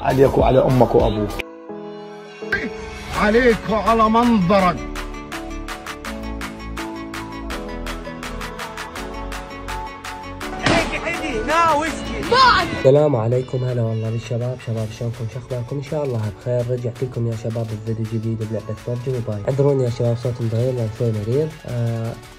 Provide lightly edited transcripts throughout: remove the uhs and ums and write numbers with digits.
عليك وعلى امك وابوك، عليك وعلى منظرك. السلام عليكم، هلا والله بالشباب. شباب شلونكم؟ شو اخباركم؟ ان شاء الله بخير. رجعت لكم يا شباب بفيديو جديد بلعبة ببجي موبايل. اعذروني يا شباب صوتي متغير لان شوي مريض.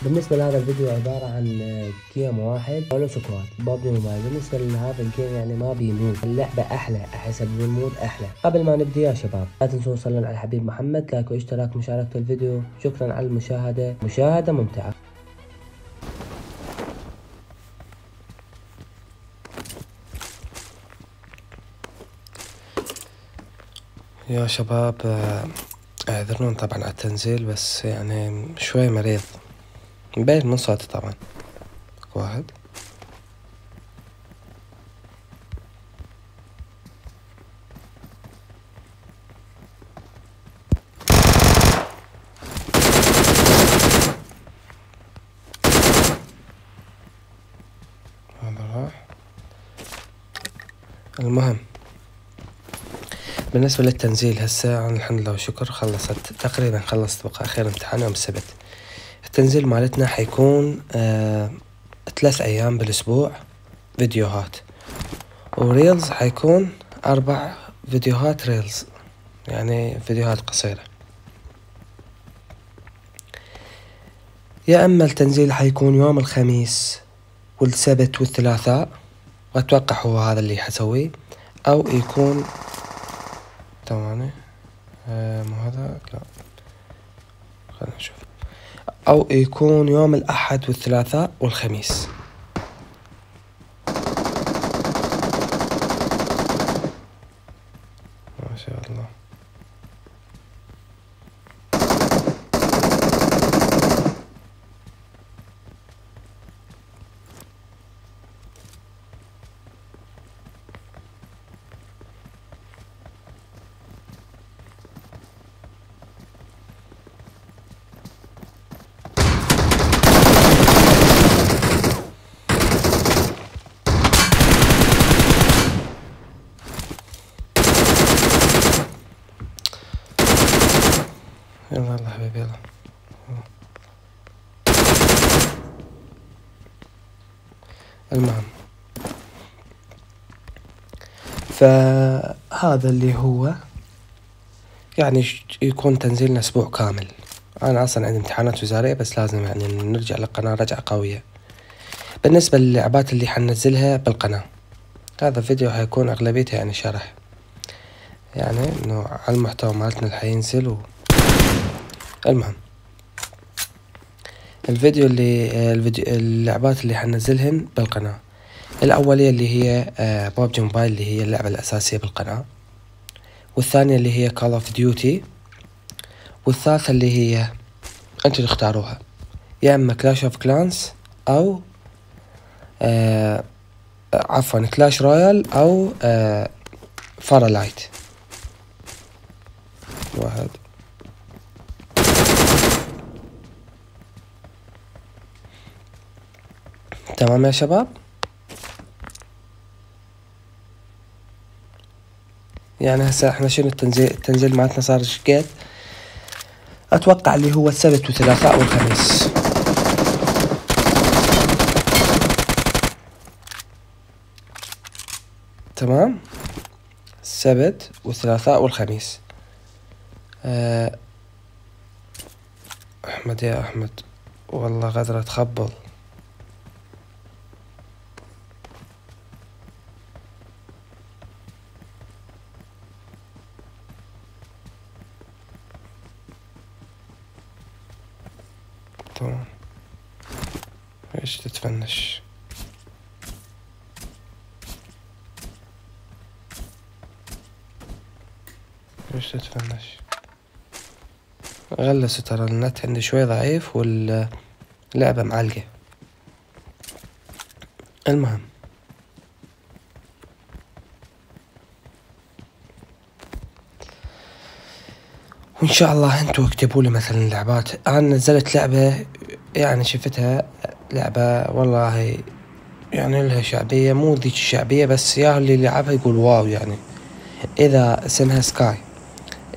بالنسبة لهذا الفيديو عبارة عن جيم واحد سولو سكواد ببجي موبايل. بالنسبة لهذا الجيم يعني ما بيموت، اللعبة احلى، احسب بالمود احلى. قبل ما نبدا يا شباب لا تنسوا تصلون على الحبيب محمد، لايك واشتراك مشاركة الفيديو. شكرا على المشاهدة، مشاهدة ممتعة. يا شباب اعذرون طبعا على التنزيل، بس يعني شوي مريض، مبين من صوتي طبعا. واحد هذا راح. المهم بالنسبة للتنزيل هسه أنا الحمد لله والشكر خلصت تقريبا، خلصت بقى آخر امتحان يوم السبت. التنزيل مالتنا حيكون 3 أيام بالأسبوع فيديوهات، وريلز حيكون 4 فيديوهات ريلز، يعني فيديوهات قصيرة. يا أما التنزيل حيكون يوم الخميس والسبت والثلاثاء، وأتوقع هو هذا اللي حسويه، أو يكون ثواني مو هذا، لا خلينا نشوف، أو يكون يوم الأحد والثلاثاء والخميس. ما شاء الله. يلا يلا حبيبي يلا. المهم فهذا اللي هو يعني يكون تنزيلنا اسبوع كامل. انا اصلا عندي امتحانات وزارية، بس لازم يعني نرجع للقناة رجعة قوية. بالنسبة للعبات اللي حننزلها بالقناة، هذا الفيديو حيكون اغلبيته يعني شرح، يعني انه على المحتوى مالتنا اللي حينزل المهم اللعبات اللي حننزلهن بالقناة، الأولية اللي هي ببجي موبايل اللي هي اللعبة الأساسية بالقناة، والثانية اللي هي كول اوف ديوتي، والثالثة اللي هي انتوا تختاروها، يا اما كلاش اوف كلانس او عفوا كلاش رويال او فارالايت. واحد تمام يا شباب. يعني هسه احنا شنو التنزيل مالتنا صار شقد، اتوقع اللي هو السبت والثلاثاء والخميس. تمام، السبت والثلاثاء والخميس. احمد يا احمد والله غدرة تخبل. تمام، ايش تتفنش؟ ايش تتفنش؟ غلسوا، ترى النت عندي شوي ضعيف واللعبة معلقة. المهم وان شاء الله انتوا اكتبوا لي مثلا لعبات. انا نزلت لعبة يعني شفتها لعبة والله يعني لها شعبية، مو ذيك الشعبية، بس يا اللي لعبها يقول واو يعني إذا اسمها سكاي،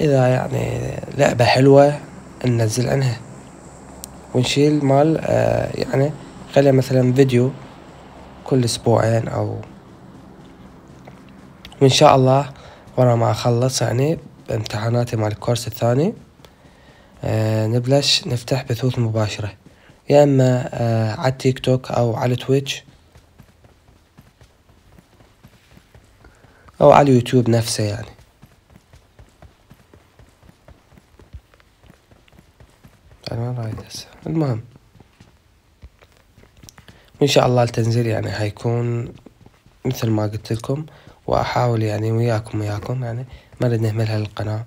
إذا يعني لعبة حلوة ننزل عنها ونشيل مال يعني خليها مثلا فيديو كل أسبوعين أو، وإن شاء الله ورا ما أخلص يعني بامتحاناتي مال الكورس الثاني نبلش نفتح بثوث مباشرة، يا إما على التيك توك أو على تويتش أو على اليوتيوب نفسه يعني. أنا رايد هسه المهم، وإن شاء الله التنزيل يعني هيكون مثل ما قلت لكم، وأحاول يعني وياكم يعني ما نريد نهملها للقناة،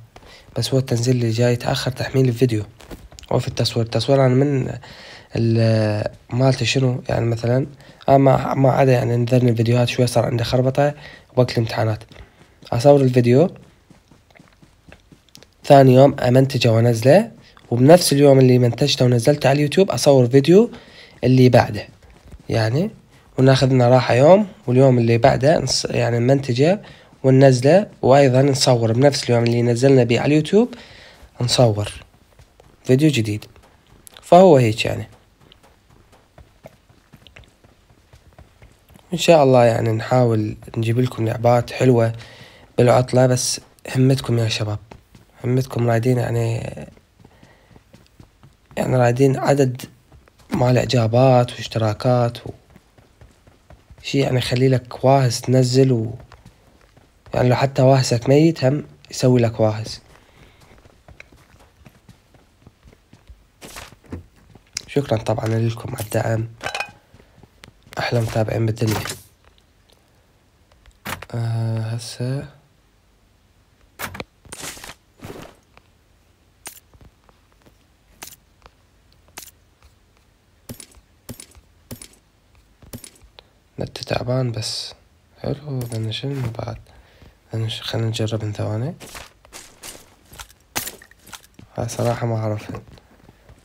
بس هو التنزيل اللي جاي يتأخر تحميل الفيديو وفي التصوير أنا من مالتي شنو يعني مثلا ما عدا يعني نذرني الفيديوهات شوي صار عندي خربطة وقت الامتحانات، أصور الفيديو ثاني يوم أمنتجه وأنزله، وبنفس اليوم اللي منتجته ونزلته على اليوتيوب أصور فيديو اللي بعده يعني، وناخذ لنا راحة يوم، واليوم اللي بعده يعني نمنتجه وننزله، وأيضا نصور بنفس اليوم اللي نزلنا بيه على اليوتيوب نصور فيديو جديد. فهو هيك يعني، إن شاء الله يعني نحاول نجيب لكم لعبات حلوة بالعطلة، بس همتكم يا شباب، همتكم رايدين يعني رايدين عدد مال إعجابات واشتراكات شي يعني يخلي لك واهس تنزل، يعني لو حتى واهسك ميت هم يسوي لك واهس. شكرا طبعا لكم على الدعم، أحلى متابعين بالدنيا. هسه نت تعبان بس حلو. بدنا شنو بعد؟ خلينا نجرب من ثواني. هاي صراحة ما أعرفها،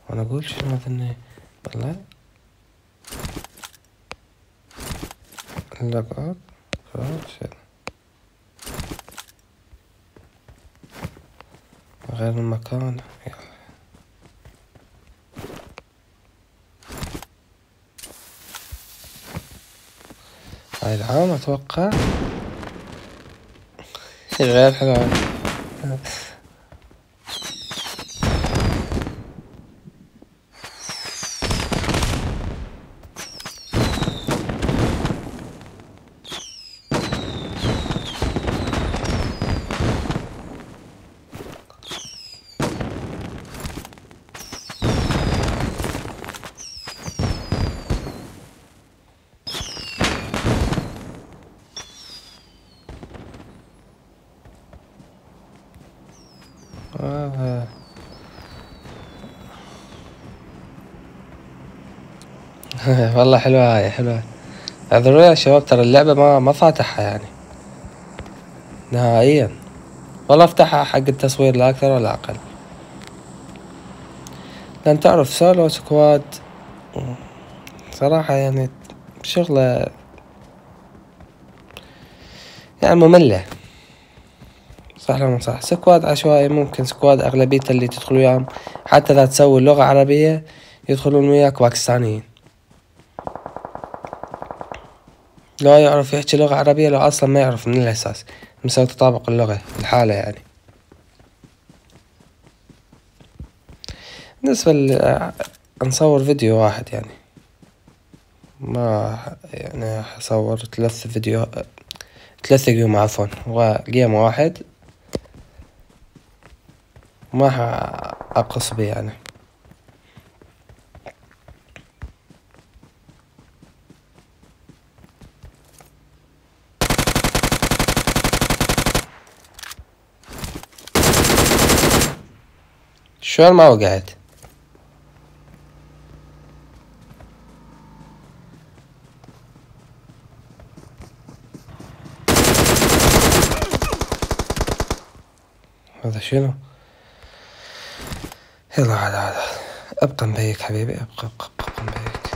وأنا أقول شنو مثلني والله لوج اوت غير المكان. هاي العام أتوقع غير حلوة. والله حلوة، هاي حلوة. اعذروا يا شباب ترى اللعبة ما فاتحها يعني نهائيا، والله افتحها حق التصوير لا اكثر ولا اقل، لان تعرف سولو سكواد صراحة يعني شغلة يعني مملة، صح لا مو صح. سكواد عشوائي، ممكن سكواد اغلبية اللي تدخلوا وياهم حتى اذا تسوي لغة عربية يدخلون وياك باكستانيين، لا يعرف يحكي لغة عربية لو اصلا ما يعرف من الاساس، مسوي تطابق اللغة الحالة يعني. بالنسبة نصور فيديو واحد يعني، ما يعني حصور 3 جيم عفوا، هو جيم واحد ما أقص به يعني. شلون ما وقعت؟ هذا شنو؟ يلا هذا ابقى مبيك حبيبي، ابقى مبيك.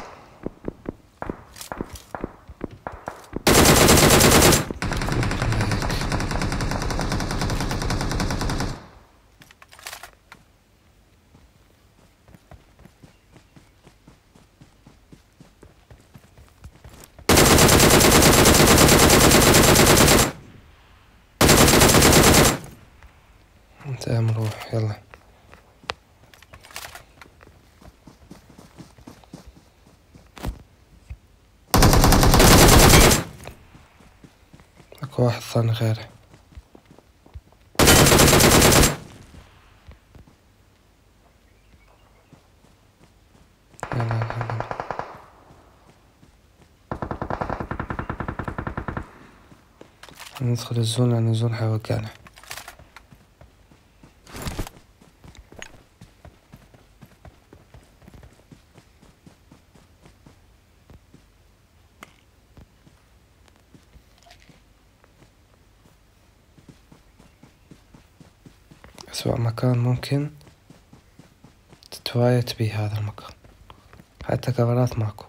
نروح يلا. اكو واحد ثاني غيره. يلا ندخل الزون لأن الزون حيوقعنا. أسوأ مكان ممكن تتوايت بيه هذا المكان، حتى كفرات ماكو.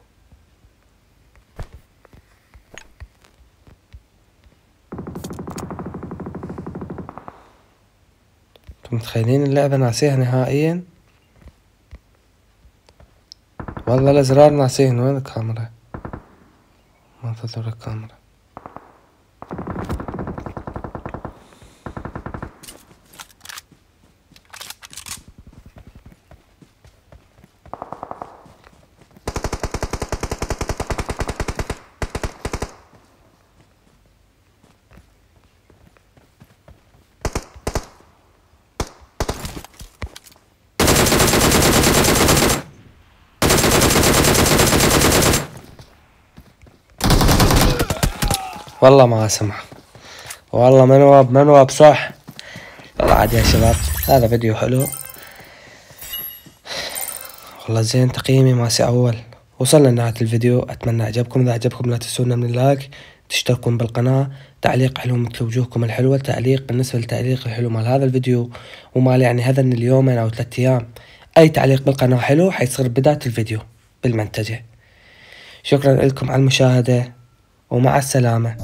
انتم متخيلين اللعبة ناسيها نهائيا؟ والله الأزرار ناسيهن. وين الكاميرا؟ ما تدور الكاميرا. والله ما اسمع، والله منوب صح. والله عاد يا شباب هذا فيديو حلو والله زين. تقييمي ماسي اول. وصلنا لنهاية الفيديو، اتمنى عجبكم. اذا عجبكم لا تنسونا من اللايك، تشتركون بالقناة، تعليق حلو مثل وجوهكم الحلوة. تعليق بالنسبة للتعليق الحلو مال هذا الفيديو ومال يعني هذن اليومين او 3 ايام، اي تعليق بالقناة حلو حيصير بداية الفيديو بالمنتجة. شكرا لكم على المشاهدة ومع السلامة.